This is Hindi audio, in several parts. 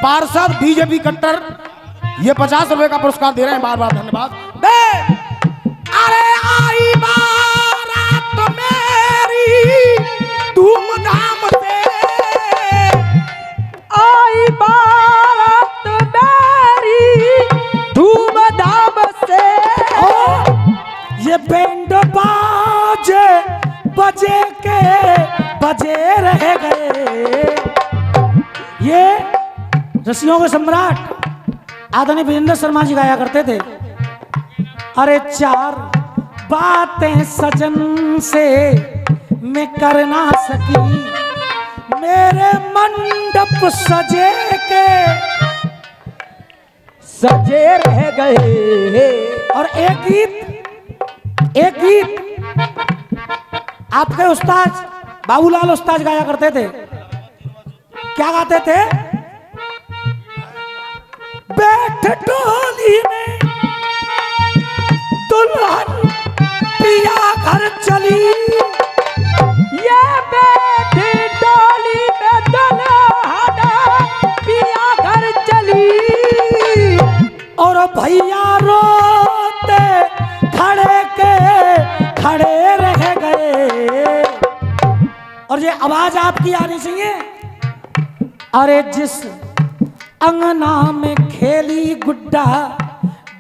पार्षद बीजेपी कट्टर ये 50 रुपए का पुरस्कार दे रहे हैं, बार बार धन्यवाद। अरे आई बारात मेरी धूमधाम से, आई बारात मेरी धूमधाम से, ये बैंड बाजे बजे के बजे रह गए। ये रसियों के सम्राट आदरणीय वीरेंद्र शर्मा जी गाया करते थे। अरे चार बातें सजन से मैं कर ना सकी, मेरे मंडप सजे के सजे रह गए। और एक गीत आपके उस्ताद बाबूलाल उस्ताद गाया करते थे। क्या गाते थे? बैठ डोली में दुल्हन पिया घर चली, ये बैठी डोली में दुल्हन पिया घर चली, और भैया रोते खड़े के खड़े रह गए। और ये आवाज आपकी आनी चाहिए। अरे जिस अंगना में खेली गुड्डा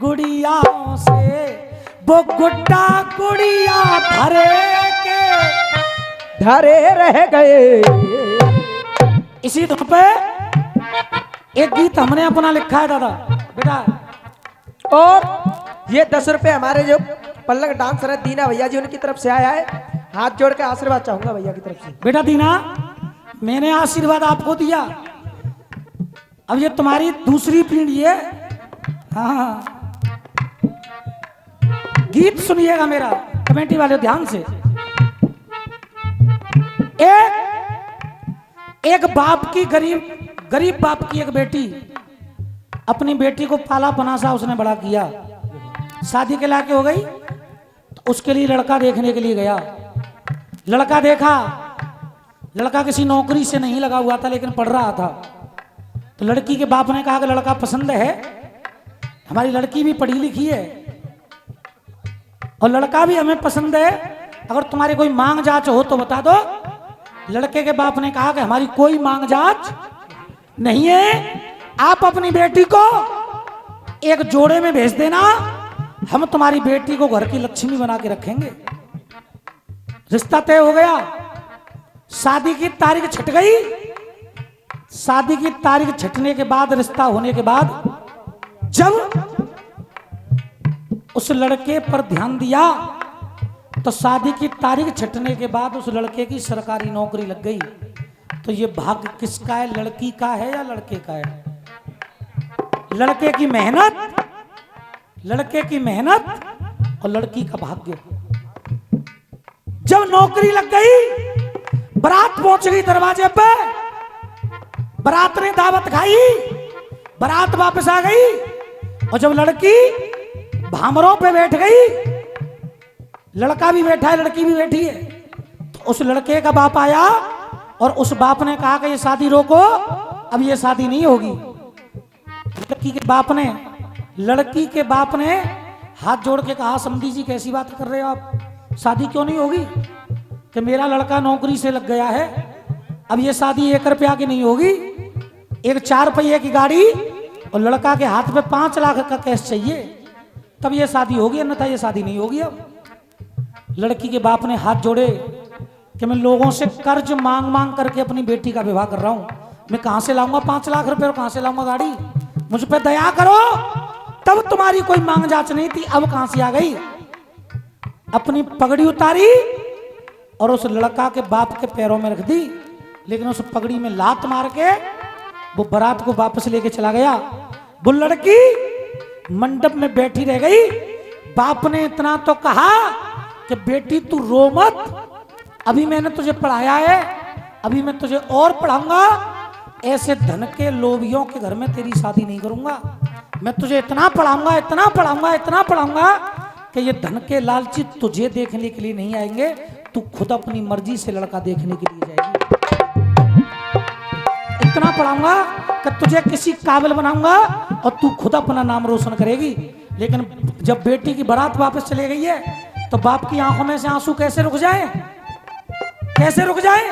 गुड़ियाओं से, वो गुड्डा गुड़िया धरे रह गए। इसी धुन पे एक गीत हमने अपना लिखा है दादा बेटा। और ये 10 रुपए हमारे जो पल्लक डांसर है दीना भैया जी, उनकी तरफ से आया है। हाथ जोड़ के आशीर्वाद चाहूंगा भैया की तरफ से। बेटा दीना, मैंने आशीर्वाद आपको दिया, अब ये तुम्हारी दूसरी पीढ़ी है। हाँ, गीत सुनिएगा मेरा, कमेटी वाले ध्यान से। एक बाप की गरीब बाप की एक बेटी अपनी बेटी को पाला पनासा उसने बड़ा किया। शादी के लायक हो गई तो उसके लिए लड़का देखने के लिए गया। लड़का देखा, लड़का किसी नौकरी से नहीं लगा हुआ था लेकिन पढ़ रहा था। तो लड़की के बाप ने कहा कि लड़का पसंद है, हमारी लड़की भी पढ़ी लिखी है और लड़का भी हमें पसंद है, अगर तुम्हारी कोई मांग जांच हो तो बता दो। लड़के के बाप ने कहा कि हमारी कोई मांग जांच नहीं है, आप अपनी बेटी को एक जोड़े में भेज देना, हम तुम्हारी बेटी को घर की लक्ष्मी बना के रखेंगे। रिश्ता तय हो गया। शादी की तारीख छट गई। शादी की तारीख छटने के बाद, रिश्ता होने के बाद, जब उस लड़के पर ध्यान दिया तो शादी की तारीख छटने के बाद उस लड़के की सरकारी नौकरी लग गई। तो ये भाग्य किसका है, लड़की का है या लड़के का है? लड़के की मेहनत और लड़की का भाग्य। जब नौकरी लग गई, बारात पहुंच गई दरवाजे पे, बारात ने दावत खाई, बारात वापस आ गई। और जब लड़की भामरों पे बैठ गई, लड़का भी बैठा है, लड़की भी बैठी है, तो उस लड़के का बाप आया और उस बाप ने कहा कि ये शादी रोको, अब ये शादी नहीं होगी। लड़की के बाप ने हाथ जोड़ के कहा, समधी जी कैसी बात कर रहे हो आप, शादी क्यों नहीं होगी? कि मेरा लड़का नौकरी से लग गया है, अब ये शादी 1 रुपया की नहीं होगी, एक 4 पहिए की गाड़ी और लड़का के हाथ में 5 लाख का कैश चाहिए, तब ये शादी होगी, अन्यथा ये शादी नहीं होगी। अब लड़की के बाप ने हाथ जोड़े कि मैं लोगों से कर्ज मांग करके अपनी बेटी का विवाह कर रहा हूं, मैं कहां से लाऊंगा 5 लाख रुपए और कहां से लाऊंगा गाड़ी? मुझ पे दया करो। तब तुम्हारी कोई मांग जांच नहीं थी, अब कहां से आ गई? अपनी पगड़ी उतारी और उस लड़का के बाप के पैरों में रख दी, लेकिन उस पगड़ी में लात मार के वो बारात को वापस लेके चला गया। वो लड़की मंडप में बैठी रह गई। बाप ने इतना तो कहा कि बेटी तू रो मत, अभी मैंने तुझे पढ़ाया है, अभी मैं तुझे और पढ़ाऊंगा, ऐसे धन के लोभियों के घर में तेरी शादी नहीं करूंगा, मैं तुझे इतना पढ़ाऊंगा, इतना पढ़ाऊंगा, इतना पढ़ाऊंगा कि ये धन के लालची तुझे देखने के लिए नहीं आएंगे, तू खुद अपनी मर्जी से लड़का देखने के लिए जाएगी। इतना पढ़ाऊंगा कि तुझे किसी काबिल बनाऊंगा और तू खुद अपना नाम रोशन करेगी। लेकिन जब बेटी की बारात वापस चले गई है तो बाप की आंखों में से आंसू कैसे रुक जाए, कैसे रुक जाए?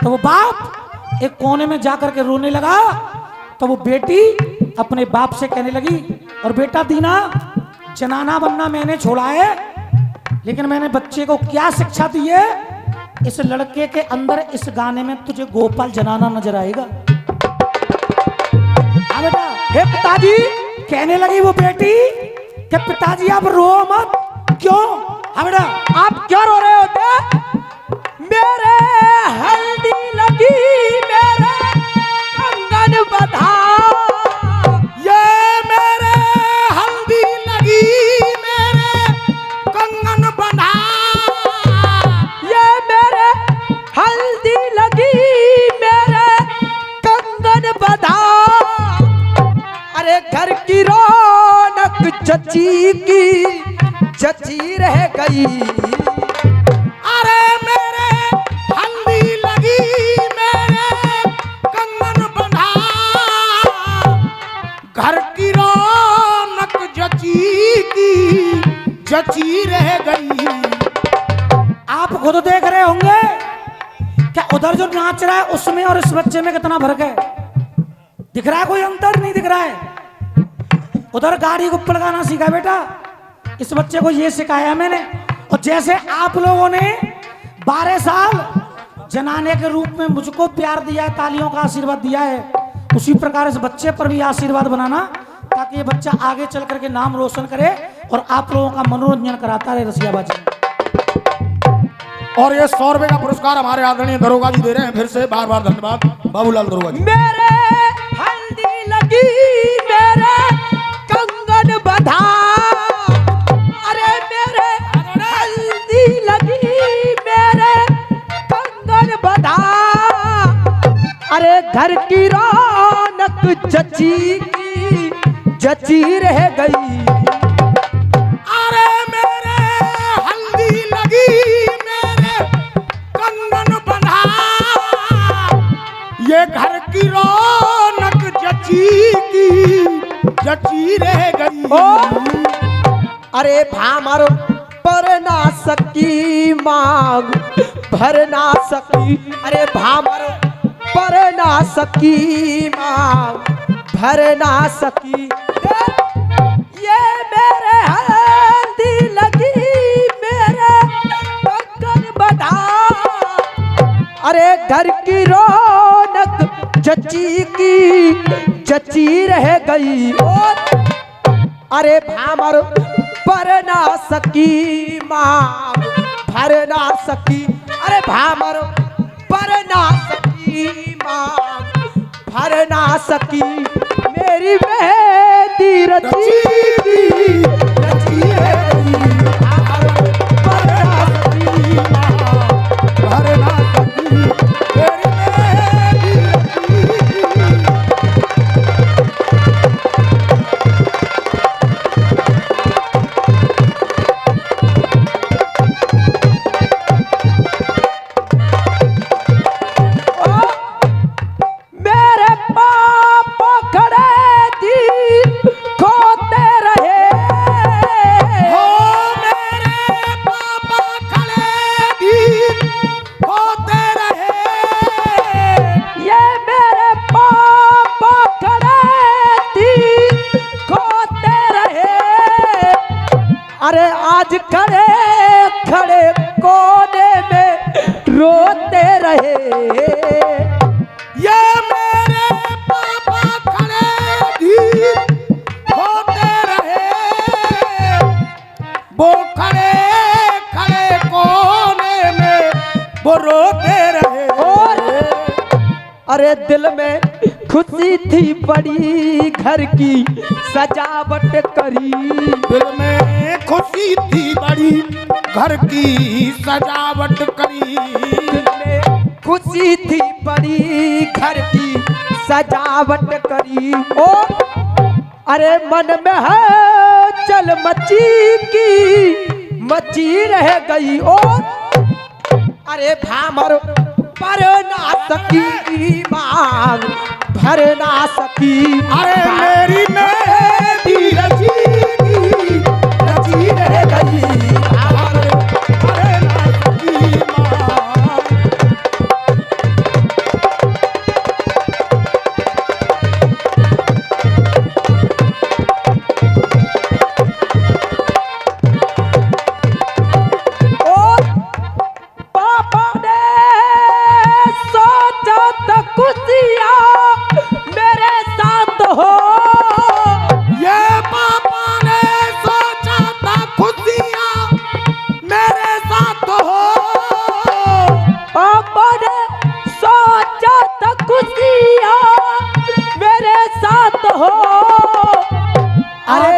तो वो बाप एक कोने में जाकर के रोने लगा। तो वो बेटी अपने बाप से कहने लगी, और बेटा दीना, जनाना बनना मैंने छोड़ा है, लेकिन मैंने बच्चे को क्या शिक्षा दी है, इस लड़के के अंदर इस गाने में तुझे गोपाल जनाना नजर आएगा। हाँ बेटा। हे पिताजी, कहने लगी वो बेटी कि पिताजी आप रो मत। क्यों? हाँ बेटा। आप क्यों रो रहे होते? मेरे हल्दी लगी, मेरे कंगन बधा, ये मेरे हल्दी लगी, मेरे कंगन बंधा, ये मेरे हल्दी लगी, मेरे कंगन बधा। अरे घर की रौनक जची की जची रह गई। अरे मेरे हल्दी लगी, मेरे कंगन बंधा, घर की रौनक जची की जची रह गई। आप खुद देख रहे होंगे क्या उधर जो नाच रहा है उसमें और इस बच्चे में कितना फर्क है? दिख रहा है? कोई अंतर नहीं दिख रहा है। उधर गाड़ी को पड़काना सीखा बेटा, इस बच्चे को ये सिखाया मैंने। और जैसे आप लोगों ने 12 साल जनाने के रूप में मुझको प्यार दिया है, तालियों का आशीर्वाद दिया है, उसी प्रकार इस बच्चे पर भी आशीर्वाद बनाना, ताकि ये बच्चा आगे चल करके नाम रोशन करे और आप लोगों का मनोरंजन कराता रहे रसियाबाजी। और ये 100 रुपए का पुरस्कार हमारे आदरणीय दरोगा जी दे रहे हैं। फिर से बार बार धन्यवाद बाबूलाल दरोगा जी। मेरे हल्दी लगी, मेरे कंगन बधा, अरे मेरे हल्दी लगी, मेरे कंगन बधा। अरे घर की रौनक जची की जची रह गई। अरे मेरे हल्दी लगी, मेरे कंगन बंधा, ये घर की रौनक जची की जची रह गई। अरे भामर पर ना सकी मांग भर ना सकी, अरे भामर पर ना सकी मांग भर ना सकी। ये मेरे हल्दी लगी, मेरे कंगन बधा, अरे घर की रौनक जची की जची रह गई। अरे भामर पर ना सकी माँ भर ना सकी, अरे भामर पर ना सकी माँ भर ना सकी। मेरी मेहंदी रची की रची रह गई। भामर पर ना सकी माँ भर ना सकी, मेरी मेहंदी अरे आज खड़े खड़े कोने में रोते रहे। ये मेरे पापा खड़े धीर होते रहे, वो खड़े खड़े कोने में वो रोते रहे। और अरे दिल में खुशी थी बड़ी, घर की सजावट करी। दिल में खुशी थी बड़ी, घर की सजावट करी। दिल में खुशी थी बड़ी, घर की सजावट करी। ओ अरे मन में है चल मची की मची रह गई। ओ अरे भामर पर ना सकी मांग भर ना सकी। अरे मेरी मेहंदी रची रह गई, अरे ना सकी माँ। और पापा ने सोचा तो खुशियाँ मेरे साथ हो। ये पापा ने सोचा था खुशियाँ मेरे साथ हो। पापा ने सोचा तो खुशियाँ मेरे साथ हो। अरे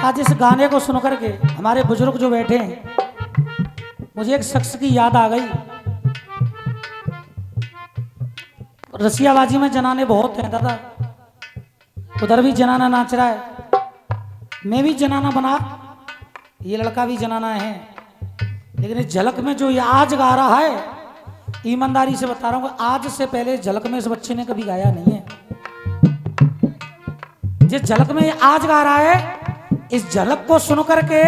आज इस गाने को सुन करके हमारे बुजुर्ग जो बैठे हैं, मुझे एक शख्स की याद आ गई। रसियाबाजी में जनाने बहुत हैं दादा, उधर भी जनाना नाच रहा है, मैं भी जनाना बना, ये लड़का भी जनाना है, लेकिन इस झलक में जो ये आज गा रहा है, ईमानदारी से बता रहा हूँ, आज से पहले झलक में इस बच्चे ने कभी गाया नहीं है। जिस झलक में ये आज गा रहा है, इस झलक को सुन करके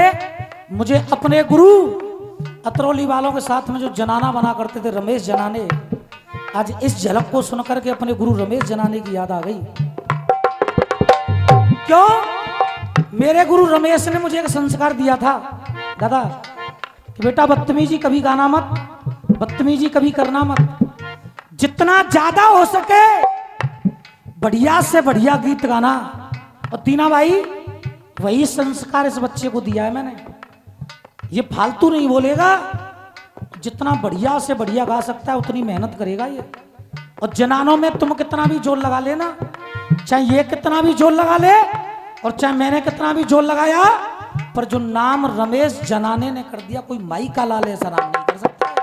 मुझे अपने गुरु अतरौली वालों के साथ में जो जनाना बना करते थे रमेश जनाने, आज इस झलक को सुन करके अपने गुरु रमेश जनाने की याद आ गई। क्यों? मेरे गुरु रमेश ने मुझे एक संस्कार दिया था दादा कि बेटा बदतमीजी कभी गाना मत, बदतमीजी कभी करना मत, जितना ज्यादा हो सके बढ़िया से बढ़िया गीत गाना। और दीना भाई वही संस्कार इस बच्चे को दिया है मैंने, ये फालतू नहीं बोलेगा, जितना बढ़िया से बढ़िया गा सकता है उतनी मेहनत करेगा ये। और जनानों में तुम कितना भी जोर लगा लेना, चाहे ये कितना भी जोर लगा ले और चाहे मैंने कितना भी जोर लगाया, पर जो नाम रमेश जनाने ने कर दिया, कोई माई का लाल ऐसा नाम नहीं कर सकता।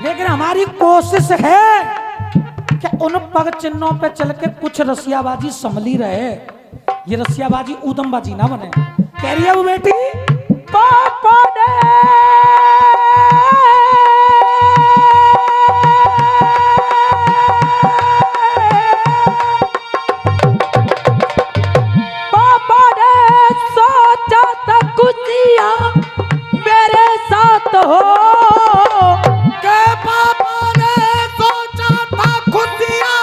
लेकिन हमारी कोशिश है कि उन पग चिन्हों पे चल के कुछ रसियाबाजी संभली रहे, ये रसियाबाजी ऊधमबाजी ना बने। कह रही है वो बेटी पापा ने सोचा था खुशियाँ मेरे साथ हो। के पापा ने सोचा था खुशियाँ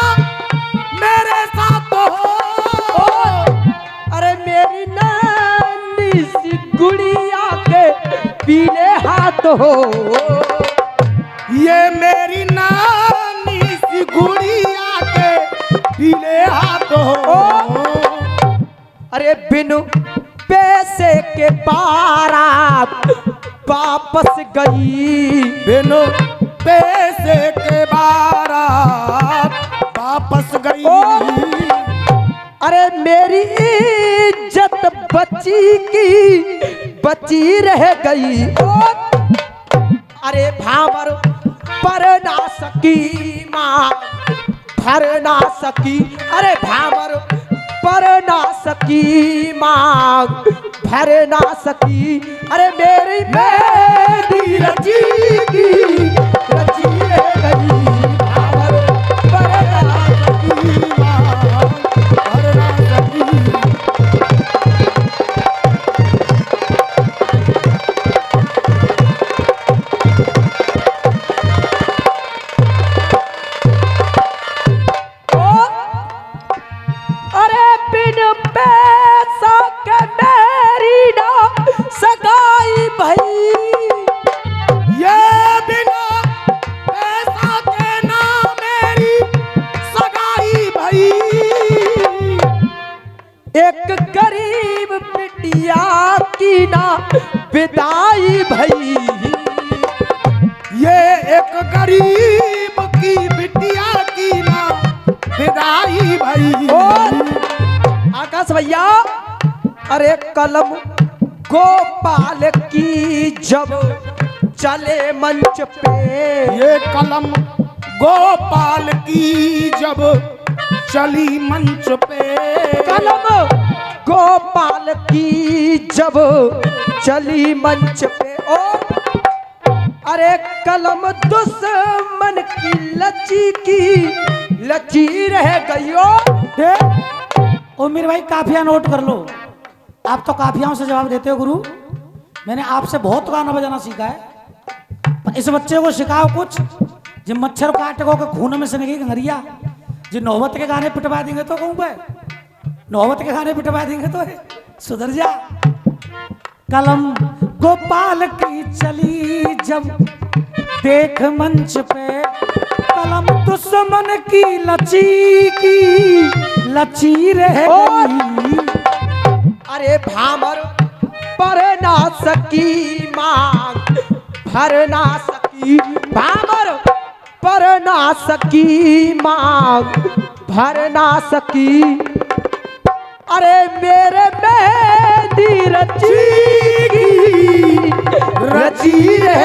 मेरे साथ हो। अरे मेरी नानी सी गुड़िया के पीले हाथ हो। ये मेरी नानी सी गुड़िया के पीले हाथ हो। अरे बिनु पैसे के बारात वापस गई, बिनु पैसे के बारात वापस गई। अरे मेरी इज्जत बची की बची रह गई। अरे भावर पर ना सकी माँ भर ना सकी। अरे भावर पर ना सकी माँ भर ना सकी। अरे मेरी मेहंदी रची रह गई, भावर पर ना सकी माँ भर ना सकी। अरे बिन पैसा के मेरी ना सगाई भई। ये बिना पैसा के ना मेरी सगाई भई। एक गरीब बिटिया की ना विदाई भई। ये एक गरीब की बिटिया की ना विदाई भई। और आकाश भैया, अरे कलम गोपाल की जब चले मंच पे। ये कलम गोपाल की जब चली मंच पे। कलम गोपाल की जब चली मंच पे। और अरे कलम दुश्मन की लची रह गयो। दे ओ मेरे भाई काफिया नोट कर लो। आप तो काफियाओं से जवाब देते हो गुरु। मैंने आपसे बहुत गाना बजाना सीखा है। पर इस बच्चे को सिखाओ कुछ। जब मच्छर काट को के खून में से निकली गंगरिया, जो नौबत के गाने पिटवा देंगे तो कहूँ पे नौबत के गाने पिटवा देंगे तो सुधर जा। कलम गोपाल की चली जब देख मंच पे, कलम दुश्मन की लची रह गई। अरे भामर पर ना सकी मांग भर ना सकी, भामर पर ना सकी मांग भर ना सकी। अरे मेरे मेहंदी रची रह